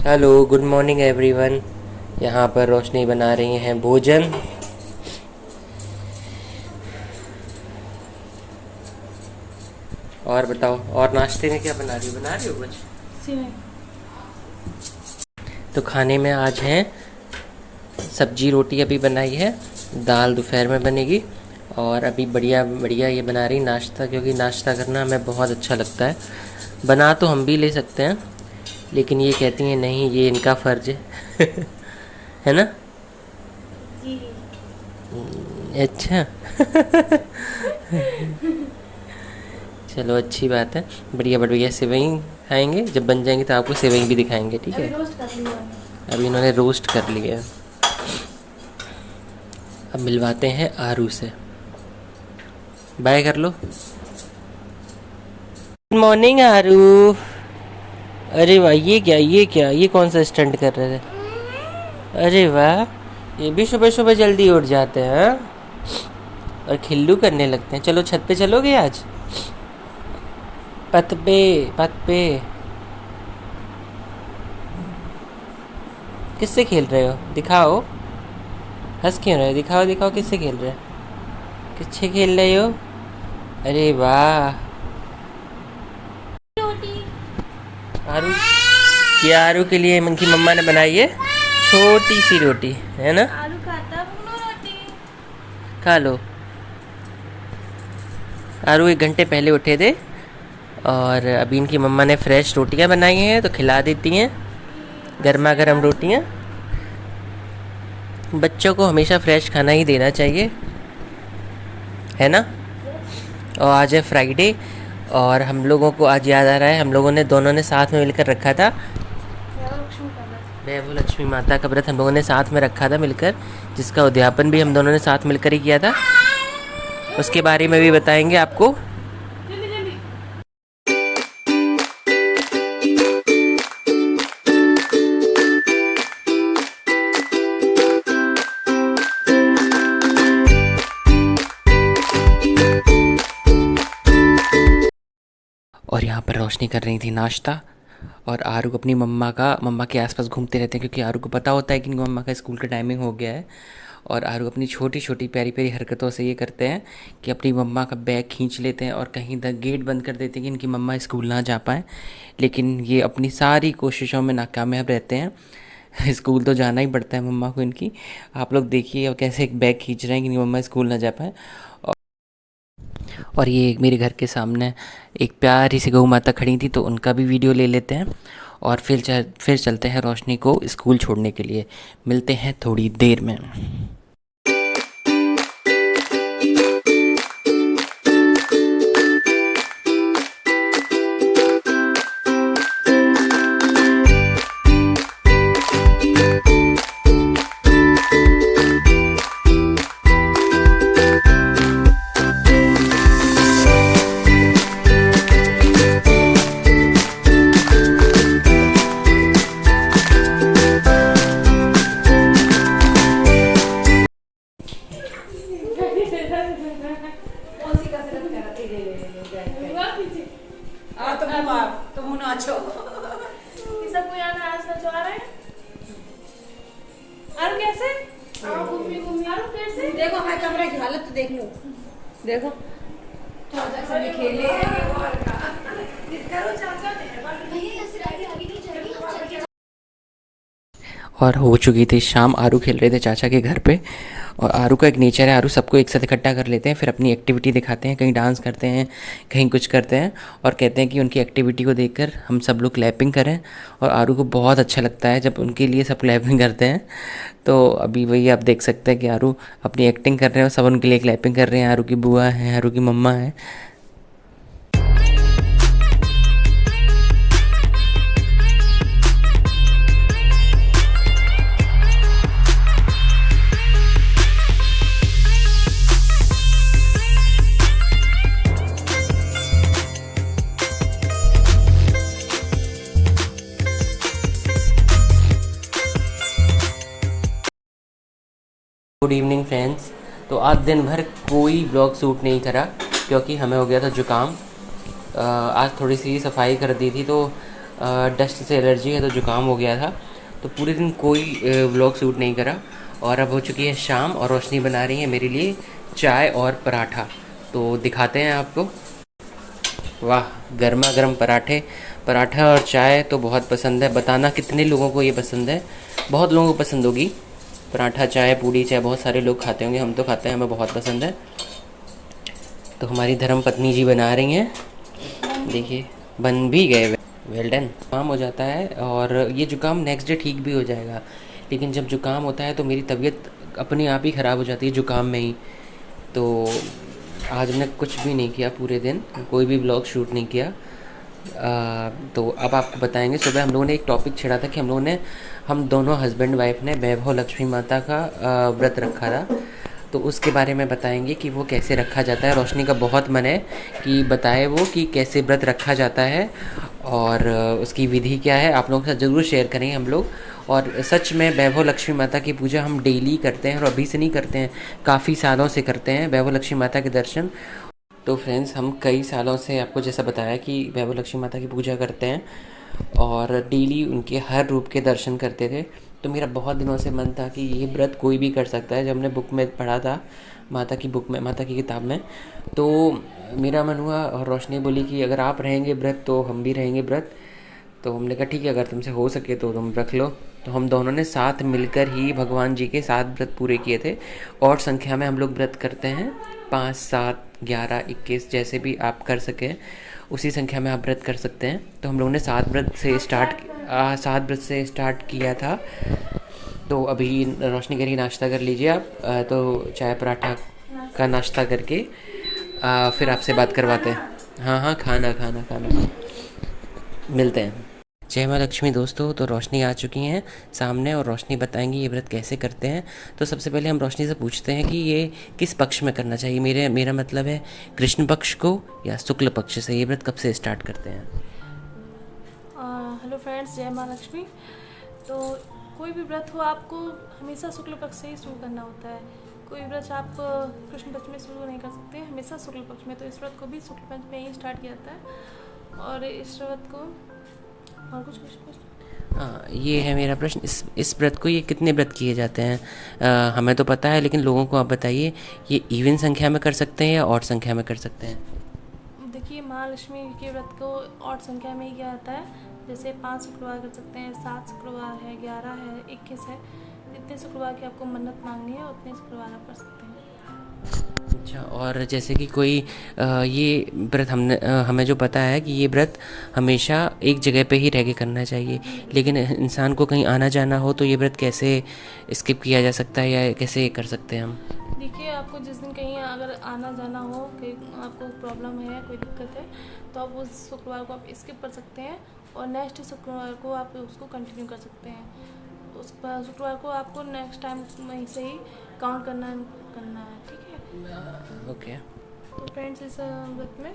Hello, good morning everyone. यहाँ पर रोशनी बना रही हैं भोजन। और बताओ, और नाश्ते में क्या बना रही हो कुछ? सिवई। तो खाने में आज है सब्जी रोटी अभी बनाई है, दाल दोपहर में बनेगी। और अभी बढ़िया बढ़िया ये बना रही नाश्ता, क्योंकि नाश्ता करना हमें बहुत अच्छा लगता है। बना तो हम भी ले सकते हैं, लेकिन ये कहती हैं नहीं, ये इनका फ़र्ज़ है है ना? जी। अच्छा चलो, अच्छी बात है। बढ़िया बढ़िया सेवई खाएंगे, जब बन जाएंगे तो आपको सेवई भी दिखाएंगे, ठीक अभी है? रोस्ट कर लिया मैंने। अभी इन्होंने रोस्ट कर लिया है। अब मिलवाते हैं आरू से। बाय कर लो। गुड मॉर्निंग आरू। अरे वाह, ये कौन सा स्टंट कर रहे थे? अरे वाह, ये भी सुबह सुबह जल्दी उठ जाते हैं, हाँ? और खिल्लू करने लगते हैं। चलो, छत पे चलोगे आज? पत पे किससे खेल रहे हो? दिखाओ, हंस क्यों रहे हो? दिखाओ दिखाओ, किससे खेल रहे हो? किससे खेल रहे हो? अरे वाह रोटी। आरू, ये आरू के लिए इनकी मम्मा ने बनाई है छोटी सी रोटी, है ना? आलू खाता मुन्नो रोटी। खा लो। आरू 1 घंटे पहले उठे थे, और अभी इनकी मम्मा ने फ्रेश रोटियां बनाई हैं तो खिला देती हैं, गर्मा गर्म रोटियां। बच्चों को हमेशा फ्रेश खाना ही देना चाहिए, है ना? और आज है फ्राइडे, और हम लोगों को आज याद आ रहा है, हम लोगों ने दोनों ने साथ में मिलकर रखा था। वैभव लक्ष्मी माता का व्रत हम लोगों ने साथ में रखा था मिलकर, जिसका उद्यापन भी हम दोनों ने साथ मिलकर ही किया था। उसके बारे में भी बताएंगे आपको। जल्दी जल्दी। और यहाँ पर रोशनी कर रही थी नाश्ता, और आरू अपनी मम्मा के आसपास घूमते रहते हैं, क्योंकि आरू को पता होता है कि इनकी मम्मा का स्कूल का टाइमिंग हो गया है। और आरू अपनी छोटी छोटी प्यारी प्यारी हरकतों से ये करते हैं कि अपनी मम्मा का बैग खींच लेते हैं और कहीं गेट बंद कर देते हैं कि इनकी मम्मा स्कूल ना जा पाएँ। लेकिन ये अपनी सारी कोशिशों में नाकामयाब रहते हैं। स्कूल तो जाना ही पड़ता है मम्मा को इनकी। आप लोग देखिए अब कैसे एक बैग खींच रहे हैं कि इनकी मम्मा स्कूल ना जा पाए। और ये मेरे घर के सामने एक प्यारी सी गऊ माता खड़ी थी, तो उनका भी वीडियो ले लेते हैं, और फिर चलते हैं रोशनी को स्कूल छोड़ने के लिए। मिलते हैं थोड़ी देर में। तुम नाचो। सबको यहाँ नाच नचवा रहे हैं। आलू कैसे? घूमी घूमी आलू कैसे? देखो हमारे कमरे की हालत तो देख लो। देखो चाचा ने खेले करो चाचा और हो चुकी थी शाम। आरू खेल रहे थे चाचा के घर पे, और आरू का एक नेचर है, आरू सबको एक साथ इकट्ठा कर लेते हैं, फिर अपनी एक्टिविटी दिखाते हैं, कहीं डांस करते हैं, कहीं कुछ करते हैं, और कहते हैं कि उनकी एक्टिविटी को देखकर हम सब लोग क्लैपिंग करें। और आरू को बहुत अच्छा लगता है जब उनके लिए सब क्लैपिंग करते हैं। तो अभी वही आप देख सकते हैं कि आरू अपनी एक्टिंग कर रहे हैं और सब उनके लिए क्लैपिंग कर रहे हैं। आरू की बुआ है, आरू की मम्मा है। Good evening friends. तो आज दिन भर कोई ब्लॉग शूट नहीं करा, क्योंकि हमें हो गया था जुकाम। आज थोड़ी सी सफाई कर दी थी, तो डस्ट से एलर्जी है तो जुकाम हो गया था, तो पूरे दिन कोई व्लॉग शूट नहीं करा। और अब हो चुकी है शाम और रोशनी बना रही है मेरे लिए चाय और पराठा, तो दिखाते हैं आपको। वाह, गर्मा गर्म पराठे, पराठा और चाय तो बहुत पसंद है। बताना कितने लोगों को ये पसंद है। बहुत लोगों को पसंद होगी पराठा चाय, पूड़ी चाय, बहुत सारे लोग खाते होंगे, हम तो खाते हैं, हमें बहुत पसंद है। तो हमारी धर्म पत्नी जी बना रही हैं, देखिए बन भी गए। Well done. जुकाम हो जाता है और ये जुकाम नेक्स्ट डे ठीक भी हो जाएगा, लेकिन जब जुकाम होता है तो मेरी तबीयत अपने आप ही ख़राब हो जाती है जुकाम में ही। तो आज हमने कुछ भी नहीं किया पूरे दिन, कोई भी ब्लॉग शूट नहीं किया। तो अब आपको बताएंगे। सुबह हम लोगों ने एक टॉपिक छेड़ा था कि हम दोनों हस्बैंड वाइफ ने वैभव लक्ष्मी माता का व्रत रखा था, तो उसके बारे में बताएंगे कि वो कैसे रखा जाता है। रोशनी का बहुत मन है कि बताए वो कि कैसे व्रत रखा जाता है और उसकी विधि क्या है, आप लोगों के साथ ज़रूर शेयर करेंगे हम लोग। और सच में वैभव लक्ष्मी माता की पूजा हम डेली करते हैं और अभी से नहीं करते हैं, काफ़ी सालों से करते हैं वैभव लक्ष्मी माता के दर्शन। तो फ्रेंड्स, हम कई सालों से आपको जैसा बताया कि वैभव लक्ष्मी माता की पूजा करते हैं और डेली उनके हर रूप के दर्शन करते थे। तो मेरा बहुत दिनों से मन था कि ये व्रत कोई भी कर सकता है। जब हमने बुक में पढ़ा था, माता की बुक में, माता की किताब में, तो मेरा मन हुआ और रोशनी बोली कि अगर आप रहेंगे व्रत तो हम भी रहेंगे व्रत। तो हमने कहा ठीक है, अगर तुमसे हो सके तो तुम रख लो। तो हम दोनों ने साथ मिलकर ही भगवान जी के 7 व्रत पूरे किए थे। और संख्या में हम लोग व्रत करते हैं, 5, 7, 11, 21, जैसे भी आप कर सकें उसी संख्या में आप व्रत कर सकते हैं। तो हम लोगों ने 7 व्रत से स्टार्ट किया था। तो अभी रोशनी करिए नाश्ता कर लीजिए आप, तो चाय पराठा का नाश्ता करके फिर आपसे बात करवाते हैं। हाँ हाँ, खाना खाना खाना मिलते हैं। जय माँ लक्ष्मी दोस्तों, तो रोशनी आ चुकी हैं सामने और रोशनी बताएंगी ये व्रत कैसे करते हैं। तो सबसे पहले हम रोशनी से पूछते हैं कि ये किस पक्ष में करना चाहिए। मेरा मतलब है कृष्ण पक्ष को या शुक्ल पक्ष से, ये व्रत कब से स्टार्ट करते हैं। हेलो फ्रेंड्स, जय माँ लक्ष्मी। तो कोई भी व्रत हो आपको हमेशा शुक्ल पक्ष से ही शुरू करना होता है। कोई व्रत आप कृष्ण पक्ष में शुरू नहीं कर सकते, हमेशा शुक्ल पक्ष में। तो इस व्रत को भी शुक्ल पक्ष में ही स्टार्ट किया जाता है। और इस व्रत को और कुछ हाँ, ये है मेरा प्रश्न। इस व्रत को ये कितने व्रत किए जाते हैं? हमें तो पता है, लेकिन लोगों को आप बताइए, ये इवन संख्या में कर सकते हैं या ऑड संख्या में कर सकते हैं? देखिए, माँ लक्ष्मी के व्रत को ऑड संख्या में ही किया जाता है। जैसे 5 शुक्रवार कर सकते हैं, 7 शुक्रवार है, 11 है, 21 है। जितने शुक्रवार की आपको मन्नत मांगनी है उतने शुक्रवार आप कर सकते हैं। अच्छा, और जैसे कि कोई ये व्रत हमें जो पता है कि ये व्रत हमेशा एक जगह पे ही रह के करना चाहिए, लेकिन इंसान को कहीं आना जाना हो तो ये व्रत कैसे स्किप किया जा सकता है या कैसे कर सकते हैं हम? देखिए, आपको जिस दिन कहीं अगर आना जाना हो, कहीं आपको प्रॉब्लम है, कोई दिक्कत है, तो आप उस शुक्रवार को आप स्किप कर सकते हैं और नेक्स्ट शुक्रवार को आप उसको कंटिन्यू कर सकते हैं। उस शुक्रवार को आपको नेक्स्ट टाइम वहीं से ही काउंट करना है, ठीक है। ओके। तो फ्रेंड्स, इस व्रत में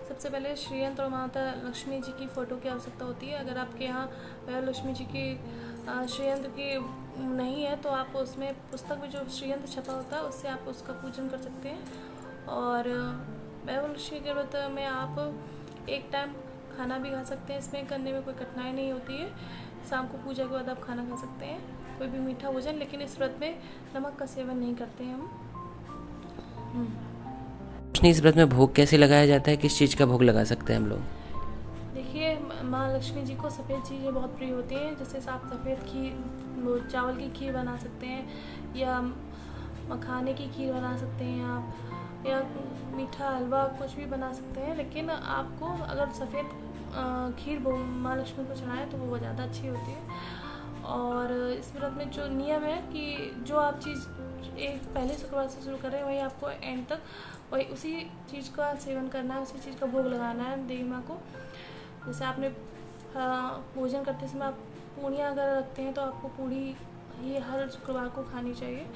सबसे पहले श्रीयंत्र और माता लक्ष्मी जी की फ़ोटो की आवश्यकता होती है। अगर आपके यहाँ लक्ष्मी जी की श्रीयंत्र की नहीं है तो आप उसमें पुस्तक में जो श्रीयंत्र छपा होता है उससे आप उसका पूजन कर सकते हैं। और वैभव लक्ष्मी के व्रत में आप एक टाइम खाना भी खा सकते हैं, इसमें करने में कोई कठिनाई नहीं होती है। शाम को पूजा के बाद आप खाना खा सकते हैं, कोई भी मीठा भोजन, लेकिन इस व्रत में नमक का सेवन नहीं करते हैं हम। इस व्रत में भोग कैसे लगाया जाता है, किस चीज़ का भोग लगा सकते हैं हम लोग? देखिए, माँ लक्ष्मी जी को सफ़ेद चीज़ें बहुत प्रिय होती हैं। जैसे आप सफ़ेद खीर, चावल की खीर बना सकते हैं या मखाने की खीर बना सकते हैं आप, या मीठा हलवा कुछ भी बना सकते हैं। लेकिन आपको अगर सफ़ेद खीर माँ लक्ष्मी को चढ़ाएं तो वो ज़्यादा अच्छी होती है। और इस व्रत में जो नियम है कि जो आप चीज़ एक पहले शुक्रवार से शुरू कर रहे हैं वही आपको एंड तक वही उसी चीज़ का सेवन करना है, उसी चीज़ का भोग लगाना है देवी माँ को। जैसे आपने भोजन करते समय आप पूड़ियाँ अगर रखते हैं तो आपको पूड़ी ये हर शुक्रवार को खानी चाहिए।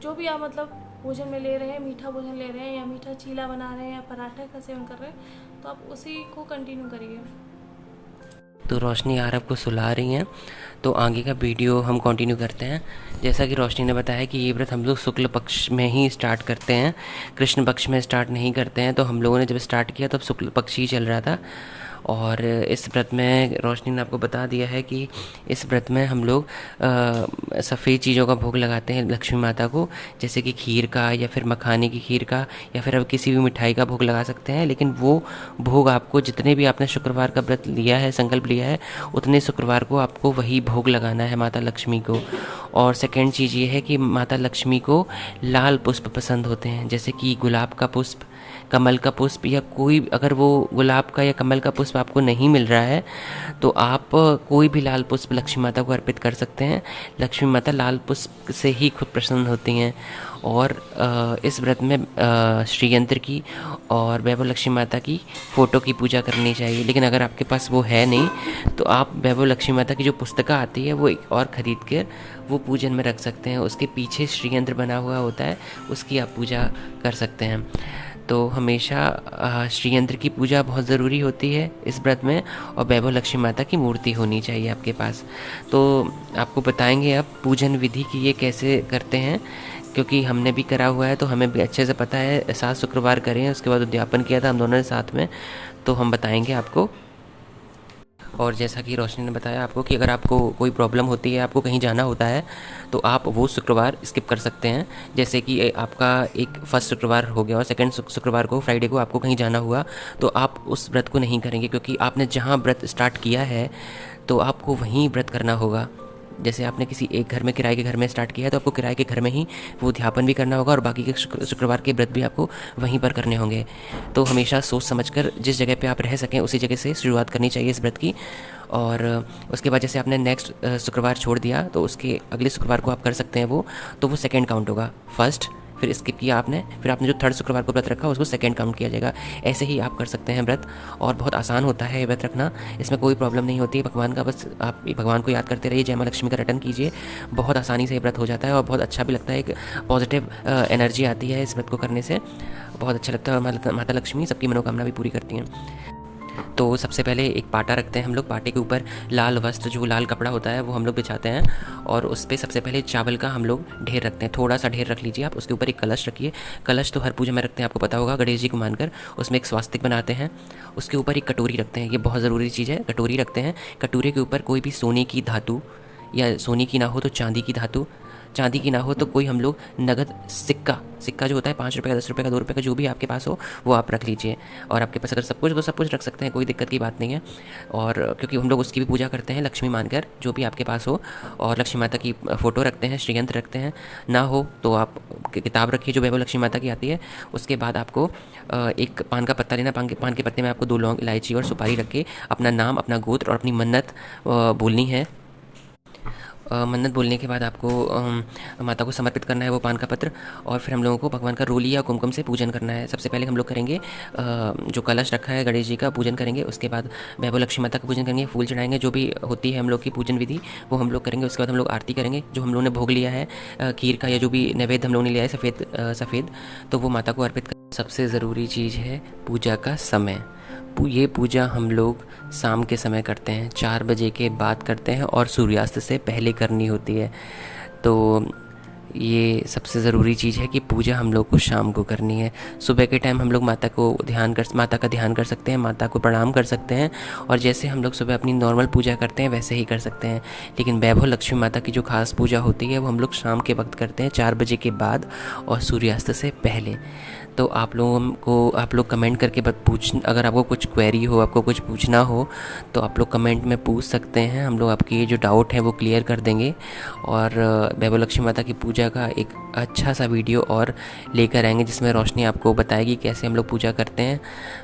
जो भी आप मतलब भोजन में ले रहे हैं, मीठा भोजन ले रहे हैं या मीठा चीला बना रहे हैं या पराठे का सेवन कर रहे हैं, तो आप उसी को कंटिन्यू करिए। तो रोशनी आरव को सुला रही हैं, तो आगे का वीडियो हम कंटिन्यू करते हैं। जैसा कि रोशनी ने बताया कि ये व्रत हम लोग शुक्ल पक्ष में ही स्टार्ट करते हैं, कृष्ण पक्ष में स्टार्ट नहीं करते हैं। तो हम लोगों ने जब स्टार्ट किया तब शुक्ल पक्ष ही चल रहा था और इस व्रत में रोशनी ने आपको बता दिया है कि इस व्रत में हम लोग सफ़ेद चीज़ों का भोग लगाते हैं लक्ष्मी माता को, जैसे कि खीर का या फिर मखाने की खीर का या फिर अब किसी भी मिठाई का भोग लगा सकते हैं। लेकिन वो भोग आपको जितने भी आपने शुक्रवार का व्रत लिया है, संकल्प लिया है, उतने शुक्रवार को आपको वही भोग लगाना है माता लक्ष्मी को। और सेकंड चीज़ ये है कि माता लक्ष्मी को लाल पुष्प पसंद होते हैं, जैसे कि गुलाब का पुष्प, कमल का पुष्प, या कोई अगर वो गुलाब का या कमल का पुष्प आपको नहीं मिल रहा है तो आप कोई भी लाल पुष्प लक्ष्मी माता को अर्पित कर सकते हैं। लक्ष्मी माता लाल पुष्प से ही खुद प्रसन्न होती हैं। और इस व्रत में श्री यंत्र की और वैभव लक्ष्मी माता की फ़ोटो की पूजा करनी चाहिए। लेकिन अगर आपके पास वो है नहीं तो आप वैभव लक्ष्मी माता की जो पुस्तिका आती है वो एक और ख़रीद कर वो पूजन में रख सकते हैं। उसके पीछे श्री यंत्र बना हुआ होता है, उसकी आप पूजा कर सकते हैं। तो हमेशा श्री यंत्र की पूजा बहुत ज़रूरी होती है इस व्रत में, और वैभव लक्ष्मी माता की मूर्ति होनी चाहिए आपके पास। तो आपको बताएंगे अब पूजन विधि की ये कैसे करते हैं, क्योंकि हमने भी करा हुआ है तो हमें भी अच्छे से पता है। 7 शुक्रवार करें, उसके बाद उद्यापन किया था हम दोनों ने साथ में, तो हम बताएंगे आपको। और जैसा कि रोशनी ने बताया आपको कि अगर आपको कोई प्रॉब्लम होती है, आपको कहीं जाना होता है, तो आप वो शुक्रवार स्किप कर सकते हैं। जैसे कि आपका एक फर्स्ट शुक्रवार हो गया और सेकंड शुक्रवार को, फ्राइडे को आपको कहीं जाना हुआ, तो आप उस व्रत को नहीं करेंगे, क्योंकि आपने जहाँ व्रत स्टार्ट किया है तो आपको वहीं व्रत करना होगा। जैसे आपने किसी एक घर में, किराए के घर में स्टार्ट किया है, तो आपको किराए के घर में ही वो उद्यापन भी करना होगा और बाकी के शुक्रवार के व्रत भी आपको वहीं पर करने होंगे। तो हमेशा सोच समझकर जिस जगह पे आप रह सकें उसी जगह से शुरुआत करनी चाहिए इस व्रत की। और उसके बाद जैसे आपने नेक्स्ट शुक्रवार छोड़ दिया तो उसके अगले शुक्रवार को आप कर सकते हैं वो, तो वो सेकेंड काउंट होगा। फर्स्ट, फिर स्किप किया आपने, फिर आपने जो थर्ड शुक्रवार को व्रत रखा उसको सेकंड काउंट किया जाएगा। ऐसे ही आप कर सकते हैं व्रत, और बहुत आसान होता है व्रत रखना, इसमें कोई प्रॉब्लम नहीं होती है। भगवान का बस आप भगवान को याद करते रहिए, जय माँ लक्ष्मी का रटन कीजिए, बहुत आसानी से व्रत हो जाता है और बहुत अच्छा भी लगता है। एक पॉजिटिव एनर्जी आती है इस व्रत को करने से, बहुत अच्छा लगता है। और माता लक्ष्मी सबकी मनोकामना भी पूरी करती हैं। तो सबसे पहले एक पाटा रखते हैं हम लोग, पाटे के ऊपर लाल वस्त्र, जो लाल कपड़ा होता है वो हम लोग बिछाते हैं, और उस पर सबसे पहले चावल का हम लोग ढेर रखते हैं। थोड़ा सा ढेर रख लीजिए आप। उसके ऊपर एक कलश रखिए। कलश तो हर पूजा में रखते हैं, आपको पता होगा, गणेश जी को मानकर। उसमें एक स्वास्तिक बनाते हैं। उसके ऊपर एक कटोरी रखते हैं, ये बहुत ज़रूरी चीज़ है, कटोरी रखते हैं। कटोरे के ऊपर कोई भी सोने की धातु, या सोने की ना हो तो चांदी की धातु, चांदी की ना हो तो कोई हम लोग नगद सिक्का, सिक्का जो होता है 5 रुपये का, 10 रुपये का, 2 रुपये का, जो भी आपके पास हो वो आप रख लीजिए। और आपके पास अगर सब कुछ तो सब कुछ रख सकते हैं, कोई दिक्कत की बात नहीं है। और क्योंकि हम लोग उसकी भी पूजा करते हैं लक्ष्मी मानकर, जो भी आपके पास हो। और लक्ष्मी माता की फ़ोटो रखते हैं, श्रीयंत्र रखते हैं। ना हो तो आप किताब रखिए जो वैभव लक्ष्मी माता की आती है। उसके बाद आपको एक पान का पत्ता लेना, पान के पत्ते में आपको 2 लौंग, इलायची और सुपारी रख के अपना नाम, अपना गोत्र और अपनी मन्नत बोलनी है। मन्नत बोलने के बाद आपको माता को समर्पित करना है वो पान का पत्र, और फिर हम लोगों को भगवान का रोली या कुमकुम से पूजन करना है। सबसे पहले हम लोग करेंगे जो कलश रखा है गणेश जी का पूजन करेंगे। उसके बाद वैभव लक्ष्मी माता का पूजन करेंगे, फूल चढ़ाएंगे, जो भी होती है हम लोग की पूजन विधि वो हम लोग करेंगे। उसके बाद हम लोग आरती करेंगे। जो हम लोगों ने भोग लिया है खीर का या जो भी नैवेद्य हम लोगों ने लिया है सफ़ेद, तो वो माता को अर्पित कर। सबसे ज़रूरी चीज़ है पूजा का समय। ये पूजा हम लोग शाम के समय करते हैं, 4 बजे के बाद करते हैं और सूर्यास्त से पहले करनी होती है। तो ये सबसे ज़रूरी चीज़ है कि पूजा हम लोग को शाम को करनी है। सुबह के टाइम हम लोग माता का ध्यान कर सकते हैं, माता को प्रणाम कर सकते हैं, और जैसे हम लोग सुबह अपनी नॉर्मल पूजा करते हैं वैसे ही कर सकते हैं। लेकिन वैभव लक्ष्मी माता की जो खास पूजा होती है वो हम लोग शाम के वक्त करते हैं, 4 बजे के बाद और सूर्यास्त से पहले। तो आप लोग कमेंट करके अगर आपको कुछ क्वेरी हो, आपको कुछ पूछना हो, तो आप लोग कमेंट में पूछ सकते हैं। हम लोग आपके जो डाउट हैं वो क्लियर कर देंगे, और वैभव लक्ष्मी माता की पूजा का एक अच्छा सा वीडियो और लेकर आएंगे जिसमें रोशनी आपको बताएगी कैसे हम लोग पूजा करते हैं।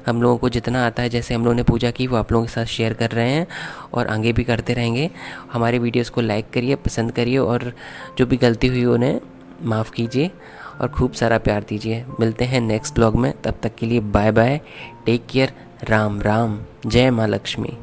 हम लोगों को जितना आता है, जैसे हम लोगों ने पूजा की, वो आप लोगों के साथ शेयर कर रहे हैं और आगे भी करते रहेंगे। हमारे वीडियोस को लाइक करिए, पसंद करिए, और जो भी गलती हुई उन्हें माफ़ कीजिए और खूब सारा प्यार दीजिए। मिलते हैं नेक्स्ट ब्लॉग में, तब तक के लिए bye bye, take care, Ram Ram, जय माँ लक्ष्मी।